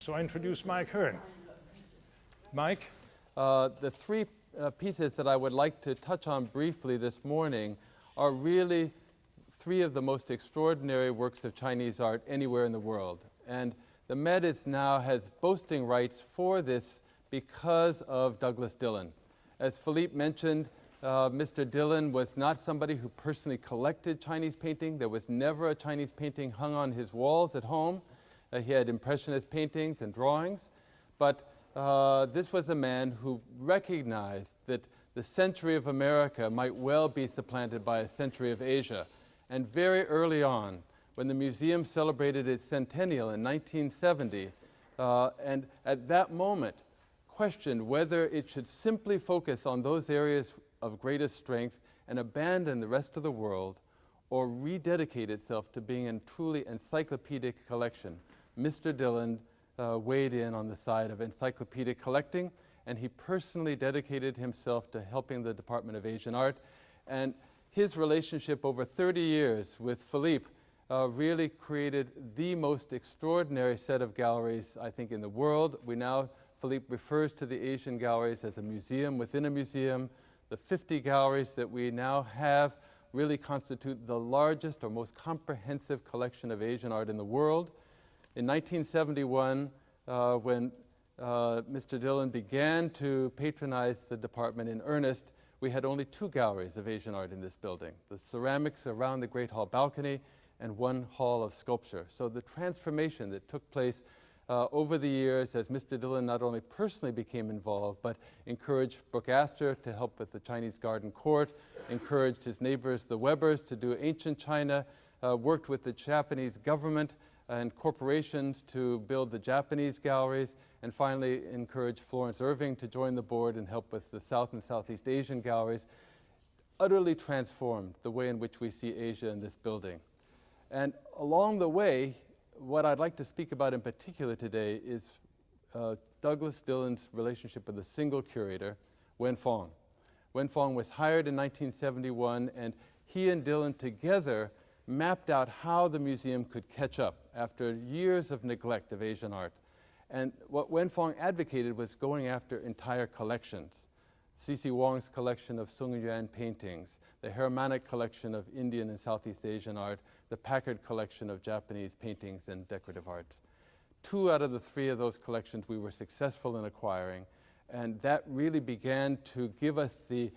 So I introduce Mike Hearn. Mike? The three pieces that I would like to touch on briefly this morning are really three of the most extraordinary works of Chinese art anywhere in the world. And the Met has boasting rights for this because of Douglas Dillon. As Philippe mentioned, Mr. Dillon was not somebody who personally collected Chinese painting. There was never a Chinese painting hung on his walls at home. He had impressionist paintings and drawings. But this was a man who recognized that the century of America might well be supplanted by a century of Asia. And very early on, when the museum celebrated its centennial in 1970, and at that moment questioned whether it should simply focus on those areas of greatest strength and abandon the rest of the world, or rededicate itself to being a truly encyclopedic collection. Mr. Dillon weighed in on the side of encyclopedic collecting, and he personally dedicated himself to helping the Department of Asian Art. And his relationship over 30 years with Philippe really created the most extraordinary set of galleries, I think, in the world. Philippe refers to the Asian galleries as a museum within a museum. The 50 galleries that we now have really constitute the largest or most comprehensive collection of Asian art in the world. In 1971, when Mr. Dillon began to patronize the department in earnest, we had only 2 galleries of Asian art in this building, the ceramics around the Great Hall balcony and 1 hall of sculpture. So the transformation that took place over the years as Mr. Dillon not only personally became involved, but encouraged Brooke Astor to help with the Chinese Garden Court, encouraged his neighbors, the Webbers, to do ancient China, worked with the Japanese government and corporations to build the Japanese galleries, and finally encouraged Florence Irving to join the board and help with the South and Southeast Asian galleries, utterly transformed the way in which we see Asia in this building. And along the way, what I'd like to speak about in particular today is Douglas Dillon's relationship with a single curator, Wen Fong. Wen Fong was hired in 1971, and he and Dillon together mapped out how the museum could catch up after years of neglect of Asian art. And what Wen Fong advocated was going after entire collections. C.C. Wong's collection of Sung Yuan paintings, the Hermannic collection of Indian and Southeast Asian art, the Packard collection of Japanese paintings and decorative arts. 2 out of the 3 of those collections we were successful in acquiring, and that really began to give us the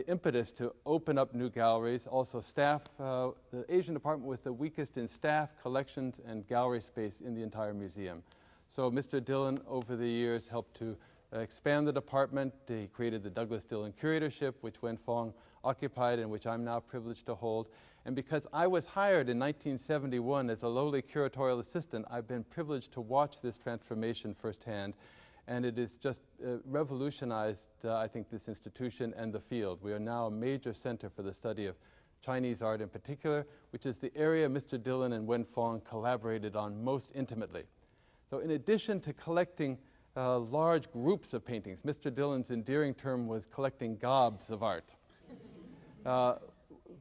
impetus to open up new galleries. Also staff, the Asian department was the weakest in staff, collections, and gallery space in the entire museum. So Mr. Dillon, over the years, helped to expand the department. He created the Douglas Dillon Curatorship, which Wen Fong occupied and which I'm now privileged to hold. And because I was hired in 1971 as a lowly curatorial assistant, I've been privileged to watch this transformation firsthand. And it has just revolutionized, I think, this institution and the field. We are now a major center for the study of Chinese art in particular, which is the area Mr. Dillon and Wen Fong collaborated on most intimately. So in addition to collecting large groups of paintings, Mr. Dillon's endearing term was collecting gobs of art.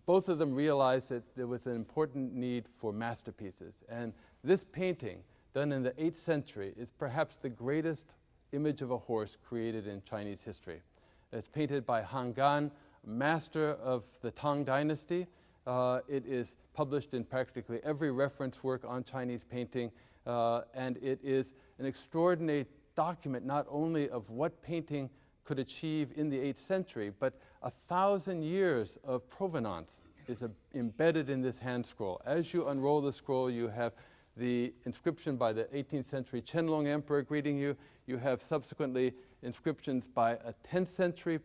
Both of them realized that there was an important need for masterpieces. And this painting, done in the 8th century, is perhaps the greatest image of a horse created in Chinese history. It's painted by Han Gan, master of the Tang Dynasty. It is published in practically every reference work on Chinese painting, and it is an extraordinary document not only of what painting could achieve in the 8th century, but 1,000 years of provenance is embedded in this hand scroll. As you unroll the scroll, you have the inscription by the 18th century Qianlong Emperor greeting you. You have subsequently inscriptions by a 10th century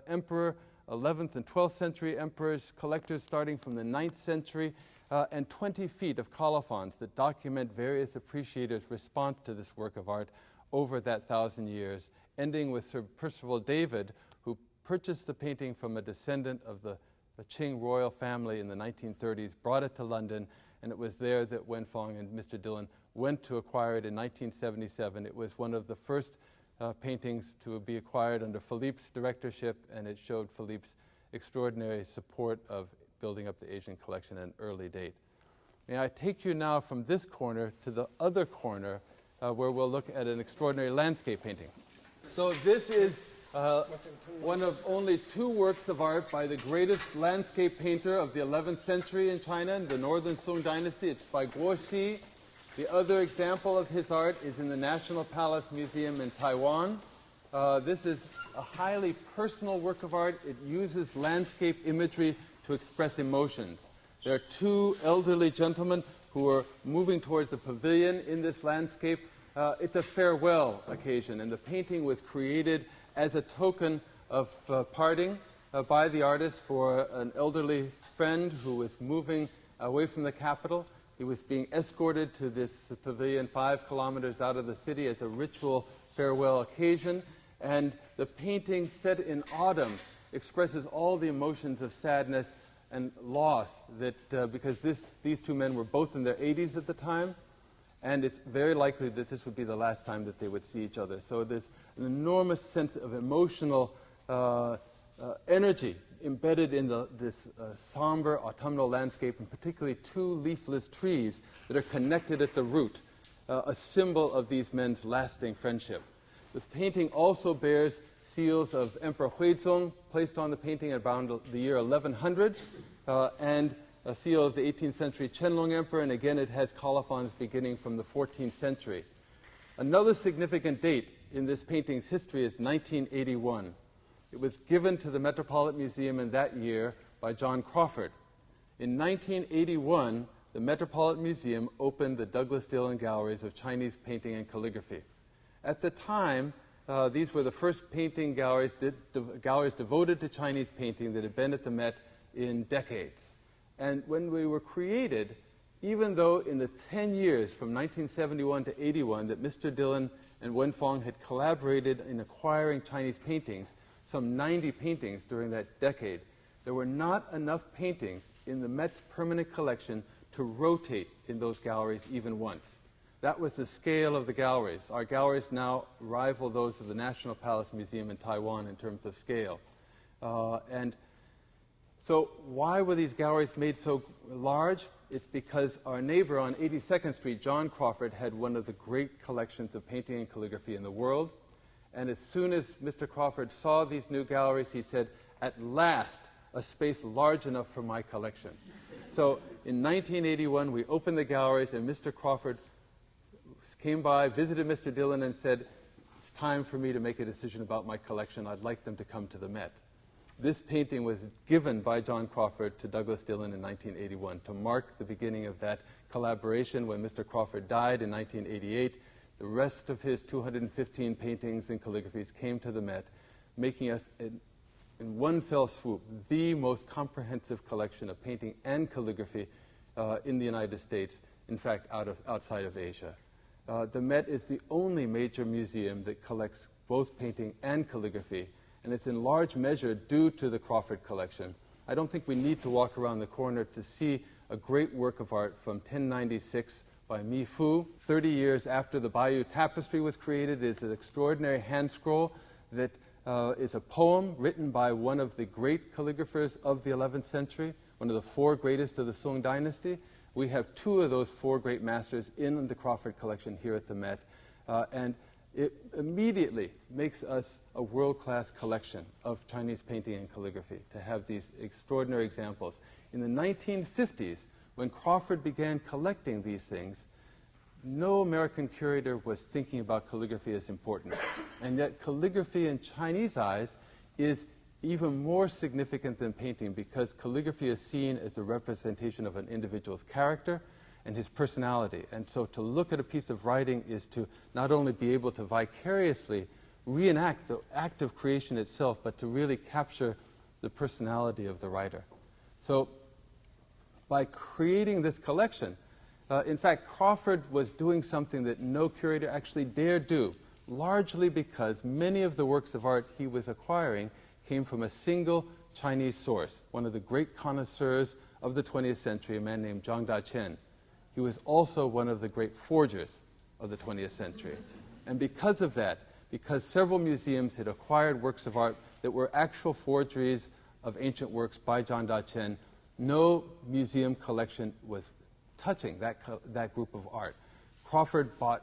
emperor, 11th and 12th century emperors, collectors starting from the 9th century, and 20 feet of colophons that document various appreciators' response to this work of art over that 1,000 years, ending with Sir Percival David, who purchased the painting from a descendant of the Qing royal family in the 1930s, brought it to London, and it was there that Wen Fong and Mr. Dillon went to acquire it in 1977. It was one of the first paintings to be acquired under Philippe's directorship, and it showed Philippe's extraordinary support of building up the Asian collection at an early date. May I take you now from this corner to the other corner where we'll look at an extraordinary landscape painting. So this is one of only two works of art by the greatest landscape painter of the 11th century in China, in the Northern Song Dynasty. It's by Guo Xi. The other example of his art is in the National Palace Museum in Taiwan. This is a highly personal work of art. It uses landscape imagery to express emotions. There are two elderly gentlemen who are moving towards the pavilion in this landscape. It's a farewell occasion, and the painting was created as a token of parting by the artist for an elderly friend who was moving away from the capital. He was being escorted to this pavilion 5 kilometers out of the city as a ritual farewell occasion. And the painting, set in autumn, expresses all the emotions of sadness and loss, that because these two men were both in their 80s at the time, and it's very likely that this would be the last time that they would see each other. So there's an enormous sense of emotional energy embedded in this somber autumnal landscape, and particularly two leafless trees that are connected at the root, a symbol of these men's lasting friendship. The painting also bears seals of Emperor Huizong placed on the painting around the year 1100, and a seal of the 18th century Qianlong Emperor, and again it has colophons beginning from the 14th century. Another significant date in this painting's history is 1981. It was given to the Metropolitan Museum in that year by John Crawford. In 1981, the Metropolitan Museum opened the Douglas Dillon Galleries of Chinese Painting and Calligraphy. At the time, these were the first painting galleries, galleries devoted to Chinese painting that had been at the Met in decades. And when we were created, even though in the 10 years from 1971 to 81 that Mr. Dillon and Wen Fong had collaborated in acquiring Chinese paintings, some 90 paintings during that decade, there were not enough paintings in the Met's permanent collection to rotate in those galleries even once. That was the scale of the galleries. Our galleries now rival those of the National Palace Museum in Taiwan in terms of scale. So why were these galleries made so large? It's because our neighbor on 82nd Street, John Crawford, had one of the great collections of painting and calligraphy in the world. And as soon as Mr. Crawford saw these new galleries, he said, "At last, a space large enough for my collection." So in 1981, we opened the galleries, and Mr. Crawford came by, visited Mr. Dillon, and said, "It's time for me to make a decision about my collection. I'd like them to come to the Met." This painting was given by John Crawford to Douglas Dillon in 1981 to mark the beginning of that collaboration. When Mr. Crawford died in 1988, the rest of his 215 paintings and calligraphies came to the Met, making us, in one fell swoop, the most comprehensive collection of painting and calligraphy in the United States, in fact, outside of Asia. The Met is the only major museum that collects both painting and calligraphy, and it's in large measure due to the Crawford collection. I don't think we need to walk around the corner to see a great work of art from 1096 by Mi Fu. 30 years after the Bayeux Tapestry was created, it is an extraordinary hand scroll that is a poem written by one of the great calligraphers of the 11th century, one of the four greatest of the Song Dynasty. We have two of those four great masters in the Crawford collection here at the Met, and it immediately makes us a world-class collection of Chinese painting and calligraphy to have these extraordinary examples. In the 1950s, when Crawford began collecting these things, no American curator was thinking about calligraphy as important. And yet calligraphy in Chinese eyes is even more significant than painting, because calligraphy is seen as a representation of an individual's character and his personality. And so to look at a piece of writing is to not only be able to vicariously reenact the act of creation itself, but to really capture the personality of the writer. So by creating this collection, in fact, Crawford was doing something that no curator actually dared do, largely because many of the works of art he was acquiring came from a single Chinese source, one of the great connoisseurs of the 20th century, a man named Zhang Daqian. He was also one of the great forgers of the 20th century. And because of that, because several museums had acquired works of art that were actual forgeries of ancient works by Zhang Daqian, no museum collection was touching that group of art. Crawford bought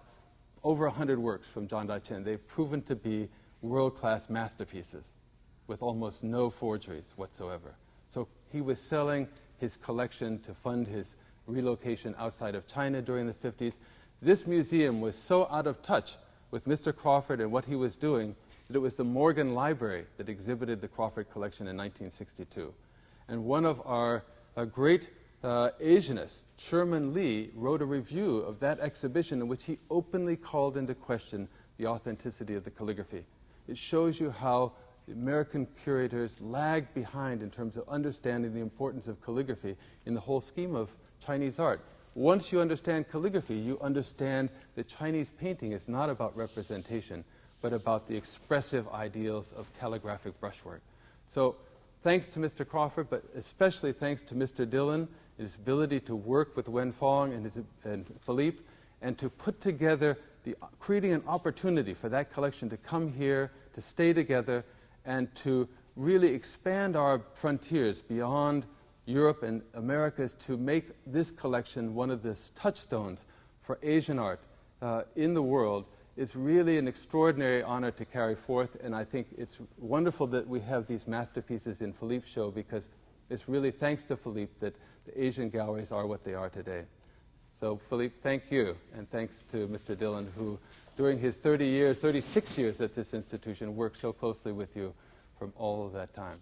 over 100 works from Zhang Daichen. They've proven to be world-class masterpieces with almost no forgeries whatsoever. So he was selling his collection to fund his relocation outside of China during the 50s. This museum was so out of touch with Mr. Crawford and what he was doing that it was the Morgan Library that exhibited the Crawford collection in 1962. And one of our great Asianists, Sherman Lee, wrote a review of that exhibition in which he openly called into question the authenticity of the calligraphy. It shows you how the American curators lagged behind in terms of understanding the importance of calligraphy in the whole scheme of Chinese art. Once you understand calligraphy, you understand that Chinese painting is not about representation, but about the expressive ideals of calligraphic brushwork. So thanks to Mr. Crawford, but especially thanks to Mr. Dillon, his ability to work with Wen Fong and Philippe, and to put together, creating an opportunity for that collection to come here, to stay together, and to really expand our frontiers beyond Europe and Americas to make this collection one of the touchstones for Asian art in the world. It's really an extraordinary honor to carry forth, and I think it's wonderful that we have these masterpieces in Philippe's show, because it's really thanks to Philippe that the Asian galleries are what they are today. So Philippe, thank you, and thanks to Mr. Dillon, who during his 36 years at this institution worked so closely with you from all of that time.